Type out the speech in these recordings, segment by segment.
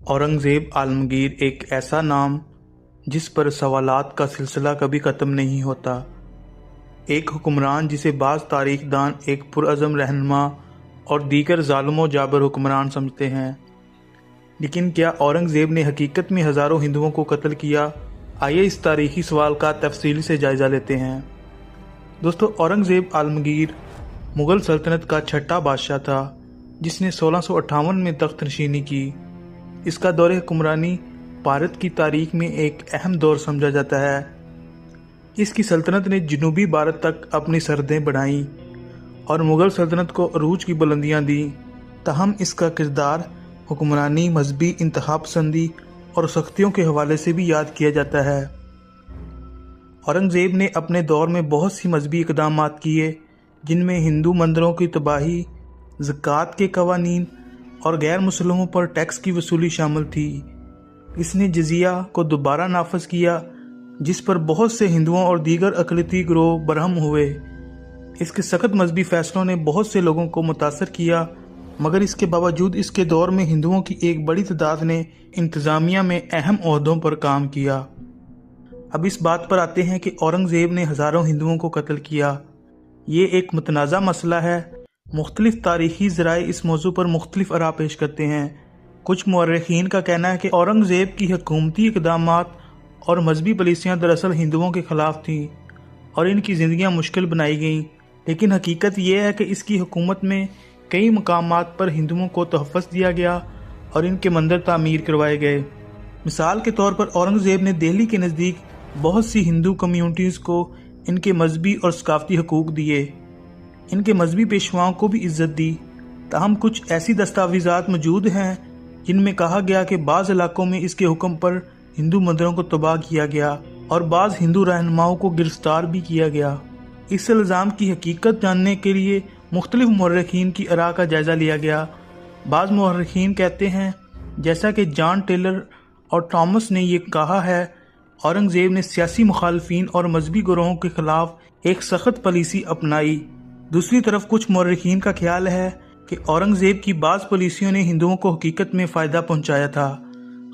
औरंगज़ेब आलमगीर एक ऐसा नाम जिस पर सवालात का सिलसिला कभी ख़त्म नहीं होता। एक हुक्मरान जिसे बाज़ तारीख़दान एक पुरअज़म रहनुमा और दीगर ज़ालिम जाबर हुक्मरान समझते हैं। लेकिन क्या औरंगज़ेब ने हकीकत में हज़ारों हिंदुओं को कत्ल किया? आइए इस तारीख़ी सवाल का तफसील से जायज़ा लेते हैं। दोस्तों, औरंगज़ेब आलमगीर मुग़ल सल्तनत का छठा बादशाह था जिसने 1658 में तख्त नशीनी की। इसका दौर हुक्मरानी भारत की तारीख में एक अहम दौर समझा जाता है। इसकी सल्तनत ने जनूबी भारत तक अपनी सरहदें बढ़ाईं और मुग़ल सल्तनत को अरूज की बुलंदियां दी। ताहम इसका किरदार हुक्मरानी, मजहबी इंतहा पसंदी और सख्तियों के हवाले से भी याद किया जाता है। औरंगज़ेब ने अपने दौर में बहुत सी मजहबी इक़दामात किए, जिनमें हिंदू मंदिरों की तबाही, ज़कात के कवानीन और गैर मुसलमानों पर टैक्स की वसूली शामिल थी। इसने जजिया को दोबारा नाफज किया, जिस पर बहुत से हिंदुओं और दीगर अक़लियती गिरोह बरहम हुए। इसके सख्त मजहबी फ़ैसलों ने बहुत से लोगों को मुतासर किया, मगर इसके बावजूद इसके दौर में हिंदुओं की एक बड़ी तादाद ने इंतज़ामिया में अहम ओहदों पर काम किया। अब इस बात पर आते हैं कि औरंगज़ेब ने हज़ारों हिंदुओं को कत्ल किया। ये एक मतनाज़ा मसला है। मुख्तलिफ तारीख़ी ज़राए इस मौजू पर मुख्तलिफ आरा पेश करते हैं। कुछ मुअर्रिख़ीन का कहना है कि औरंगज़ेब की हुकूमती इक़दामात और मजहबी पॉलिसियाँ दरअसल हिंदुओं के ख़िलाफ़ थीं और इनकी ज़िंदगियाँ मुश्किल बनाई गईं। लेकिन हकीकत यह है कि इसकी हुकूमत में कई मकामात पर हिंदुओं को तहफ़्फ़ुज़ दिया गया और इनके मंदिर तामीर करवाए गए। मिसाल के तौर पर औरंगज़ेब ने दिल्ली के नज़दीक बहुत सी हिंदू कम्यूनिटीज़ को इनके मजहबी और सकाफ़ती हकूक़ दिए। इनके मजहबी पेशवाओं को भी इज़्ज़त दी। ताहम कुछ ऐसी दस्तावेज़ात मौजूद हैं जिनमें कहा गया कि बाज़ इलाकों में इसके हुक्म पर हिंदू मंदिरों को तबाह किया गया और बाज़ हिंदू रहनुमाओं को गिरफ्तार भी किया गया। इस इल्ज़ाम की हकीकत जानने के लिए मुख्तलिफ मुअर्रिख़ीन की आरा का जायज़ा लिया गया। बाज़ मुअर्रिख़ीन कहते हैं, जैसा कि जॉन टेलर और थॉमस ने यह कहा है, औरंगज़ेब ने सियासी मुखालफिन और मजहबी गिरोहों के ख़िलाफ़ एक सख्त पॉलिसी अपनाई। दूसरी तरफ कुछ मुअर्रिख़ीन का ख्याल है कि औरंगज़ेब की बाज़ पॉलिसियों ने हिंदुओं को हकीकत में फ़ायदा पहुंचाया था।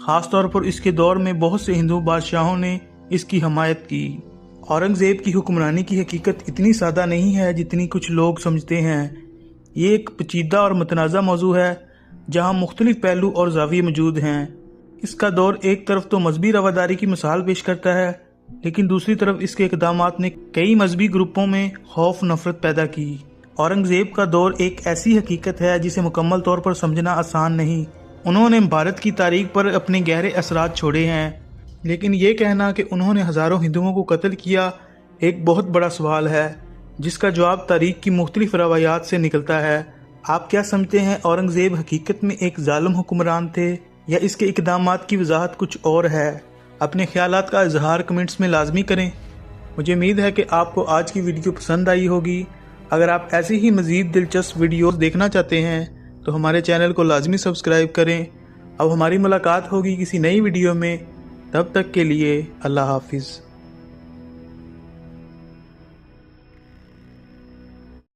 ख़ास तौर पर इसके दौर में बहुत से हिंदू बादशाहों ने इसकी हमायत की। औरंगज़ेब की हुक्मरानी की हकीकत इतनी सादा नहीं है जितनी कुछ लोग समझते हैं। ये एक पेचीदा और मतनाज़ा मौजू है जहाँ मुख्तलिफ पहलू और ज़ाविये मौजूद हैं। इसका दौर एक तरफ तो मजहबी रवादारी की मिसाल पेश करता है, लेकिन दूसरी तरफ इसके इक़दामात ने कई मजहबी ग्रुपों में खौफ नफरत पैदा की। औरंगज़ेब का दौर एक ऐसी हकीकत है जिसे मुकम्मल तौर पर समझना आसान नहीं। उन्होंने भारत की तारीख पर अपने गहरे असरात छोड़े हैं, लेकिन ये कहना कि उन्होंने हज़ारों हिंदुओं को कत्ल किया एक बहुत बड़ा सवाल है, जिसका जवाब तारीख की मुख्तलिफ रवायात से निकलता है। आप क्या समझते हैं, औरंगज़ेब हकीकत में एक ज़ालिम हुक्मरान थे या इसके इक़दामात की वजाहत कुछ और है? अपने ख्यालात का इजहार कमेंट्स में लाजमी करें। मुझे उम्मीद है कि आपको आज की वीडियो पसंद आई होगी। अगर आप ऐसी ही मज़ीद दिलचस्प वीडियोस देखना चाहते हैं तो हमारे चैनल को लाजमी सब्सक्राइब करें। अब हमारी मुलाकात होगी किसी नई वीडियो में। तब तक के लिए अल्लाह हाफिज़।